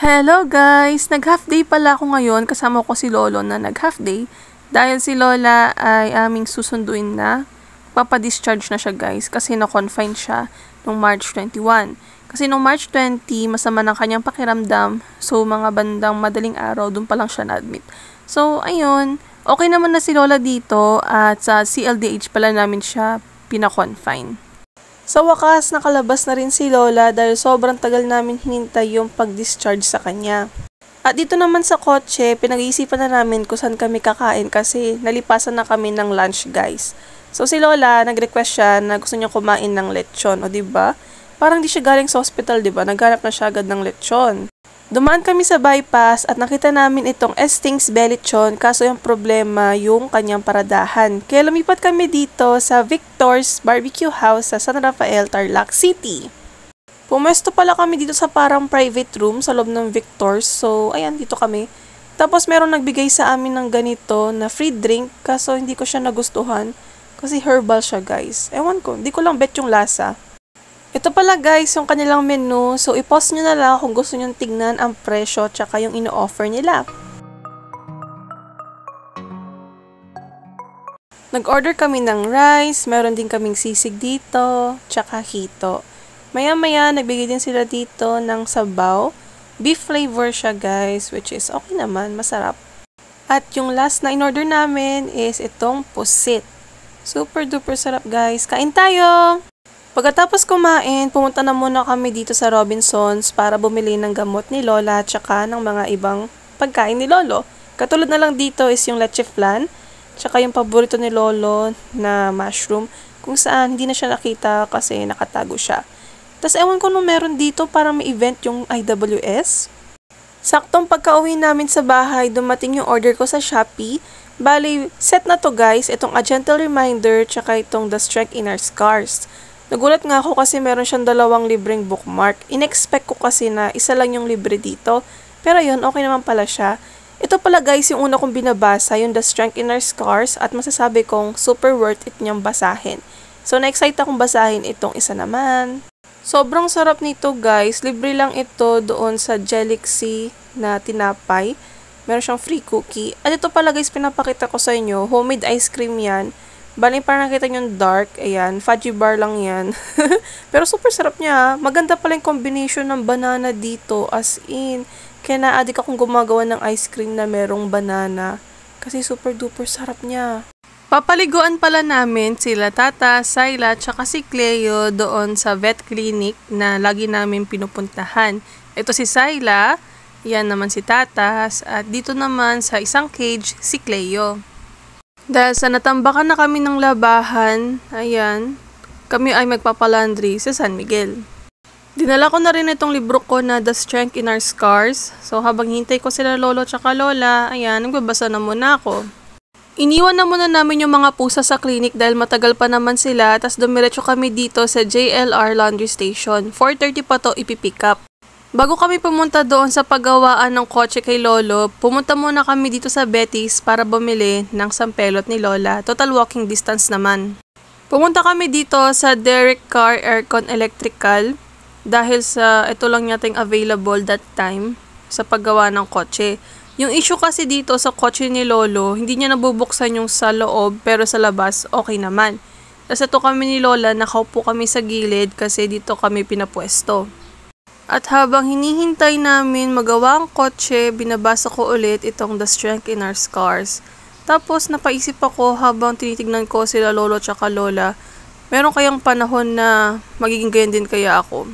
Hello guys! Nag-half day pala ako ngayon, kasama ko si Lolo na nag-half day dahil si Lola ay aming susunduin na. Papadischarge na siya guys kasi na-confine siya noong March 21. Kasi noong March 20, masama ng kanyang pakiramdam, so mga bandang madaling araw, dun pa lang siya na-admit. So ayun, okay naman na si Lola dito at sa CLDH pala namin siya pina-confine. Sa wakas, nakalabas na rin si Lola dahil sobrang tagal namin hinintay yung pag-discharge sa kanya. At dito naman sa kotse, pinag-iisipan na namin kung saan kami kakain kasi nalipasan na kami ng lunch guys. So si Lola, nag-request siya na gusto niya kumain ng lechon, o diba? Parang di siya galing sa hospital, diba? Naghanap na siya agad ng lechon. Dumaan kami sa bypass at nakita namin itong Estings Belechon kaso yung problema yung kanyang paradahan. Kaya lumipat kami dito sa Victor's Barbecue House sa San Rafael, Tarlac City. Pumesto pala kami dito sa parang private room sa loob ng Victor's. So, ayan, dito kami. Tapos meron nagbigay sa amin ng ganito na free drink kaso hindi ko siya nagustuhan kasi herbal siya guys. Ewan ko, hindi ko lang bet yung lasa. Ito pala guys yung kanilang menu. So, i-pause nyo na lang kung gusto nyo tignan ang presyo tsaka yung ino-offer nila. Nag-order kami ng rice. Meron din kaming sisig dito. Tsaka hito. Maya-maya, nagbigay din sila dito ng sabaw. Beef flavor siya guys. Which is okay naman. Masarap. At yung last na in-order namin is itong pusit. Super duper sarap guys. Kain tayo! Pagkatapos kumain, pumunta na muna kami dito sa Robinsons para bumili ng gamot ni Lola at saka ng mga ibang pagkain ni Lolo. Katulad na lang dito is yung leche flan, tsaka yung paborito ni Lolo na mushroom, kung saan hindi na siya nakita kasi nakatago siya. Tapos ewan ko nung meron dito para may event yung IWS. Saktong pagka-uwi namin sa bahay, dumating yung order ko sa Shopee. Bali, set na to guys, itong A Gentle Reminder tsaka itong The Strength in Our Scars. Nagulat nga ako kasi meron siyang 2 libreng bookmark. In-expect ko kasi na isa lang yung libre dito. Pero yun, okay naman pala siya. Ito pala guys yung una kong binabasa, yung The Strength in Our Scars, at masasabi kong super worth it niyang basahin. So na-excite akong basahin itong isa naman. Sobrang sarap nito guys. Libre lang ito doon sa Jelixy na tinapay. Meron siyang free cookie. At ito pala guys, pinapakita ko sa inyo. Homemade ice cream yan. Bali, parang nakita nyo yung dark. Ayan, fudgy bar lang yan. Pero super sarap niya. Maganda pala yung combination ng banana dito. As in, kaya na-addict akong gumagawa ng ice cream na merong banana. Kasi super duper sarap niya. Papaliguan pala namin sila Tata, Sayla, tsaka si Cleo doon sa vet clinic na lagi namin pinupuntahan. Ito si Sayla, yan naman si Tatas, at dito naman sa isang cage si Cleo. Dahil sa natambakan na kami ng labahan, ayan, kami ay magpapalandry sa San Miguel. Dinala ko na rin itong libro ko na The Strength in Our Scars. So habang hintay ko sila Lolo tsaka Lola, ayan, nagbabasa na muna ako. Iniwan na muna namin yung mga pusa sa clinic dahil matagal pa naman sila, tas dumiretso kami dito sa JLR Laundry Station. 4:30 pa to ipipick up. Bago kami pumunta doon sa paggawaan ng kotse kay Lolo, pumunta muna kami dito sa Betty's para bumili ng sampelot ni Lola. Total walking distance naman. Pumunta kami dito sa Derek Car Aircon Electrical dahil sa ito lang yating available that time sa paggawa ng kotse. Yung issue kasi dito sa kotse ni Lolo, hindi niya nabubuksan yung sa loob pero sa labas okay naman. Tapos ito kami ni Lola, nakaupo kami sa gilid kasi dito kami pinapwesto. At habang hinihintay namin magawa ang kotse, binabasa ko ulit itong The Strength in Our Scars. Tapos napaisip ako habang tinitignan ko sila Lolo tsaka Lola, meron kayang panahon na magiging ganyan din kaya ako.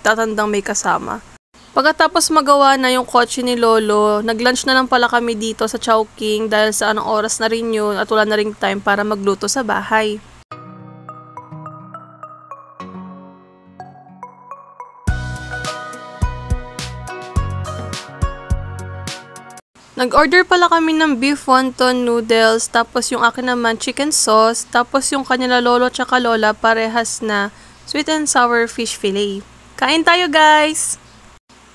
Tatandang may kasama. Pagkatapos magawa na yung kotse ni Lolo, nag-lunch na lang pala kami dito sa Chowking dahil sa anong oras na rin yun at wala na rin time para magluto sa bahay. Nag-order pala kami ng beef wonton noodles, tapos yung akin naman chicken sauce, tapos yung kanila Lolo tsaka Lola parehas na sweet and sour fish fillet. Kain tayo guys!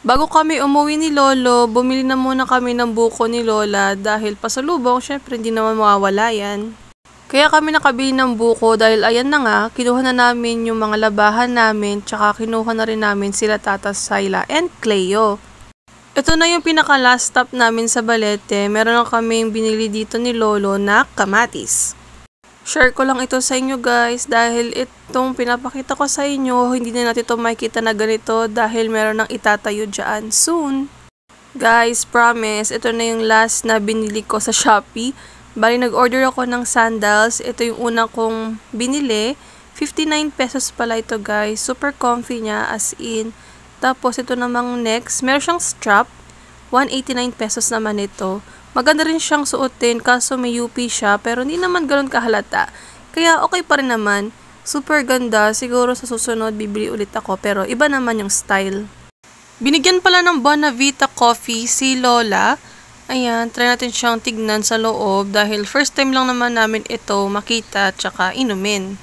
Bago kami umuwi ni Lolo, bumili na muna kami ng buko ni Lola dahil pasalubong, syempre hindi naman mawawala yan. Kaya kami nakabili ng buko dahil ayan na nga, kinuha na namin yung mga labahan namin, tsaka kinuha na rin namin sila Tata, Sayla and Cleo. Ito na yung pinaka last stop namin sa Balete. Meron lang kaming binili dito ni Lolo na kamatis. Share ko lang ito sa inyo guys dahil itong pinapakita ko sa inyo, hindi na natin ito makikita na ganito dahil meron nang itatayo dyan soon. Guys, promise, ito na yung last na binili ko sa Shopee. Bali, nag-order ako ng sandals. Ito yung una kong binili. 59 pesos pala ito guys. Super comfy niya as in. Tapos, ito namang next. Meron siyang strap. 189 pesos naman ito. Maganda rin siyang suotin kaso may UP siya pero hindi naman ganoon kahalata. Kaya okay pa rin naman. Super ganda. Siguro sa susunod bibili ulit ako pero iba naman yung style. Binigyan pala ng Bonavita Coffee si Lola. Ayan, try natin siyang tignan sa loob dahil first time lang naman namin ito makita tsaka inumin.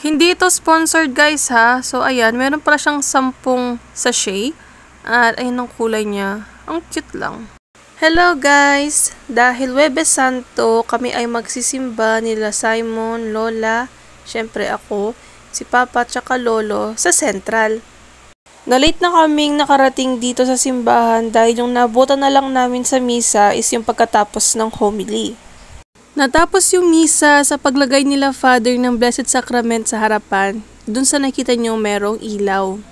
Hindi ito sponsored guys ha. So ayan, meron pala siyang 10 sachet. At ayun ang kulay niya. Ang cute lang. Hello guys! Dahil Huwebes Santo, kami ay magsisimba nila Simon, Lola, syempre ako, si Papa tsaka Lolo sa Central. Na-late na kaming nakarating dito sa simbahan dahil yung nabutan na lang namin sa misa is yung pagkatapos ng homily. Natapos yung misa sa paglagay nila Father ng Blessed Sacrament sa harapan, dun sa nakita nyo merong ilaw.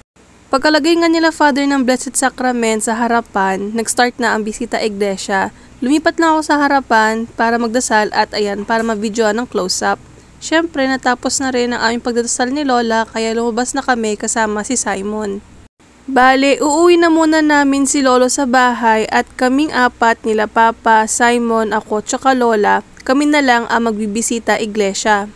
Pagkalagay nga nila Father ng Blessed Sacrament sa harapan, nag-start na ang bisita iglesia. Lumipat lang ako sa harapan para magdasal at ayan, para ma-videoan ng close-up. Syempre, natapos na rin ang aming pagdadasal ni Lola kaya lumabas na kami kasama si Simon. Bale, uuwi na muna namin si Lolo sa bahay at kaming apat nila Papa, Simon, ako, tsaka Lola, kami na lang ang magbibisita iglesia.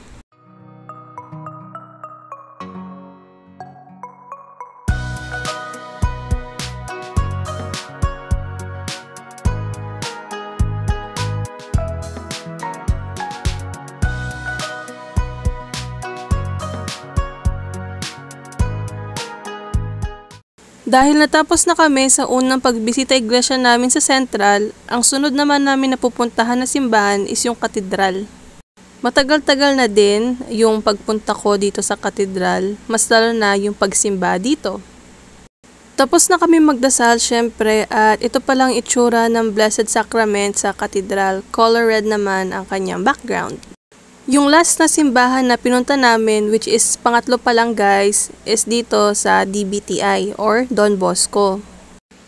Dahil natapos na kami sa unang pagbisita iglesia namin sa Central, ang sunod naman namin na pupuntahan na simbahan is yung katedral. Matagal-tagal na din yung pagpunta ko dito sa katedral, mas lalo na yung pagsimba dito. Tapos na kami magdasal syempre at ito palang itsura ng Blessed Sacrament sa katedral, color red naman ang kanyang background. Yung last na simbahan na pinunta namin, which is pangatlo pa lang guys, is dito sa DBTI or Don Bosco.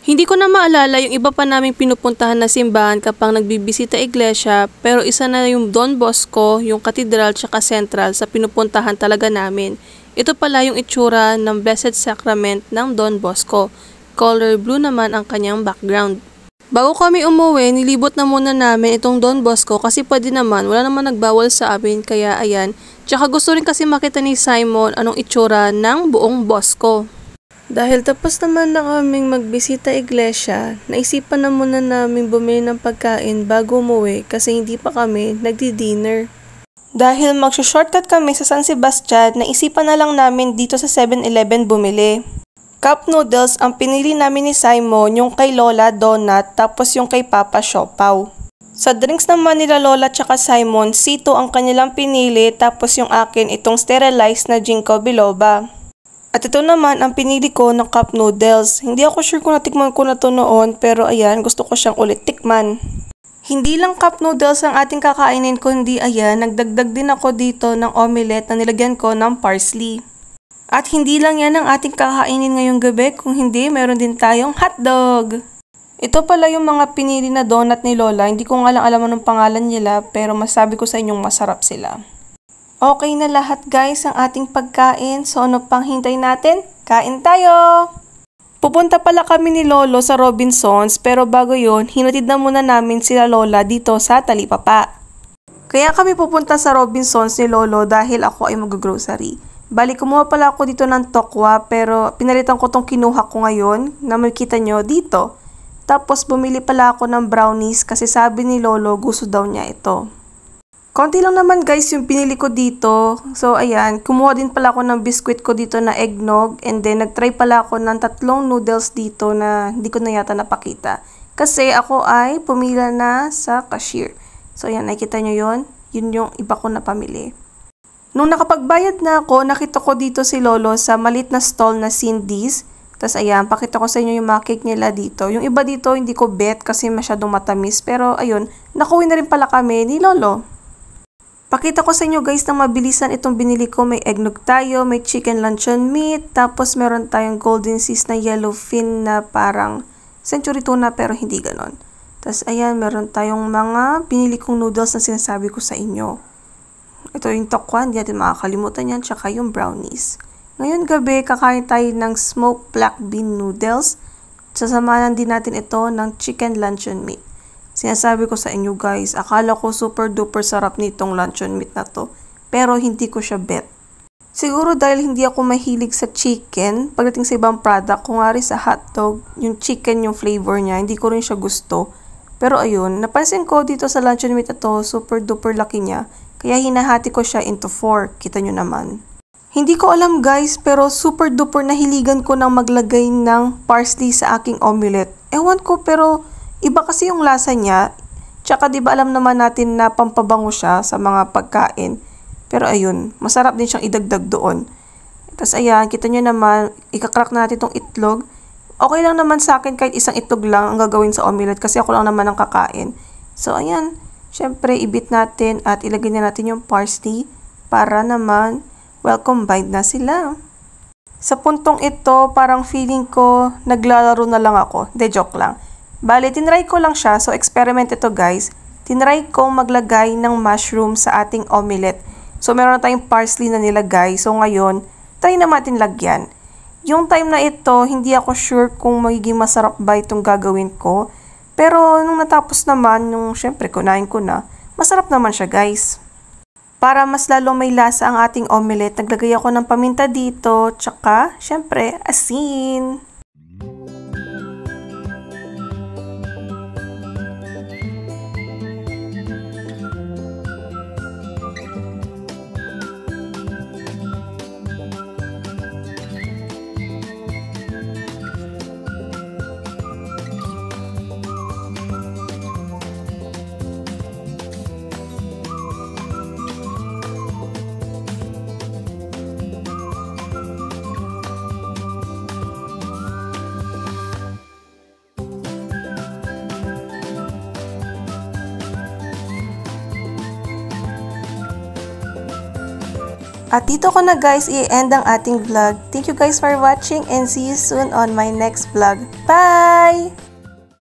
Hindi ko na maalala yung iba pa naming pinupuntahan na simbahan kapag nagbibisita iglesia, pero isa na yung Don Bosco, yung Cathedral tsaka Central sa pinupuntahan talaga namin. Ito pala yung itsura ng Blessed Sacrament ng Don Bosco. Color blue naman ang kanyang background. Bago kami umuwi, nilibot na muna namin itong Don Bosco kasi pwede naman, wala naman nagbawal sa amin kaya ayan. Tsaka gusto rin kasi makita ni Simon anong itsura ng buong Bosco. Dahil tapos naman na kaming magbisita iglesia, naisipan na muna namin bumili ng pagkain bago umuwi kasi hindi pa kami nagdi-dinner. Dahil mag-shortcut kami sa San Sebastian, naisipan na lang namin dito sa 7-Eleven bumili. Cup noodles ang pinili namin ni Simon, yung kay Lola donut, tapos yung kay Papa siopaw. Sa drinks naman nila Lola tsaka Simon, sito ang kanilang pinili, tapos yung akin itong sterilized na ginkgo biloba. At ito naman ang pinili ko ng cup noodles. Hindi ako sure kung natikman ko na to noon, pero ayan, gusto ko siyang ulit tikman. Hindi lang cup noodles ang ating kakainin kundi ayan, nagdagdag din ako dito ng omelette na nilagyan ko ng parsley. At hindi lang yan ang ating kakainin ngayong gabi, kung hindi, meron din tayong hotdog. Ito pala yung mga pinili na donut ni Lola, hindi ko nga lang alam anong pangalan nila, pero masabi ko sa inyong masarap sila. Okay na lahat guys ang ating pagkain, so ano pang hintay natin? Kain tayo! Pupunta pala kami ni Lolo sa Robinsons, pero bago yon, hinatid na muna namin sila Lola dito sa Talipapa. Kaya kami pupunta sa Robinsons ni Lolo dahil ako ay mag-grocery. Bali, kumuha pala ako dito ng tokwa pero pinalitan ko tong kinuha ko ngayon na makikita nyo dito. Tapos bumili pala ako ng brownies kasi sabi ni Lolo gusto daw niya ito. Konti lang naman guys yung pinili ko dito. So ayan, kumuha din pala ako ng biscuit ko dito na eggnog and then nagtry pala ako ng 3 noodles dito na hindi ko na yata napakita. Kasi ako ay pumila na sa cashier. So ayan, nakikita nyo yun? Yun yung iba ko na pamili. Nung nakapagbayad na ako, nakita ko dito si Lolo sa malit na stall na Cindy's. Tapos ayan, pakita ko sa inyo yung mga cake nila dito. Yung iba dito, hindi ko bet kasi masyadong matamis. Pero ayun, nakuwi na rin pala kami ni Lolo. Pakita ko sa inyo guys na mabilisan itong binili ko. May eggnog tayo, may chicken luncheon meat, tapos meron tayong golden seas na yellowfin na parang century tuna pero hindi ganon. Tapos ayan, meron tayong mga binili kong noodles na sinasabi ko sa inyo. Ito yung tokwan, hindi natin makakalimutan yan, tsaka yung brownies. Ngayon gabi, kakain tayo ng smoked black bean noodles. Sasamahan din natin ito ng chicken luncheon meat. Sinasabi ko sa inyo guys, akala ko super duper sarap nitong luncheon meat na to. Pero hindi ko siya bet. Siguro dahil hindi ako mahilig sa chicken, pagdating sa ibang product, kung nga rin sa hotdog, yung chicken yung flavor niya, hindi ko rin siya gusto. Pero ayun, napansin ko dito sa luncheon meat na to, super duper laki niya. Kaya hinahati ko siya into 4, kita nyo naman. Hindi ko alam guys, pero super duper nahiligan ko nang maglagay ng parsley sa aking omelette. Ewan ko, pero iba kasi yung lasa niya. Tsaka di ba alam naman natin na pampabango siya sa mga pagkain. Pero ayun, masarap din siyang idagdag doon. Tapos ayan, kita nyo naman, ikakrack na natin itong itlog. Okay lang naman sa akin kahit isang itlog lang ang gagawin sa omelette kasi ako lang naman ang kakain. So ayan, syempre ibit natin at ilagay na natin yung parsley para naman well combined na sila. Sa puntong ito, parang feeling ko naglalaro na lang ako. De joke lang. Bale, tinry ko lang siya. So experiment ito guys. Tinry ko maglagay ng mushroom sa ating omelette. So meron na tayong parsley na nilagay. So ngayon, try na natin lagyan. Yung time na ito, hindi ako sure kung magiging masarap ba itong gagawin ko. Pero nung natapos naman, nung syempre kunain ko na, masarap naman siya guys. Para mas lalo may lasa ang ating omelette, naglagay ako ng paminta dito, tsaka syempre asin. At dito ko na guys i-end ang ating vlog. Thank you guys for watching and see you soon on my next vlog. Bye!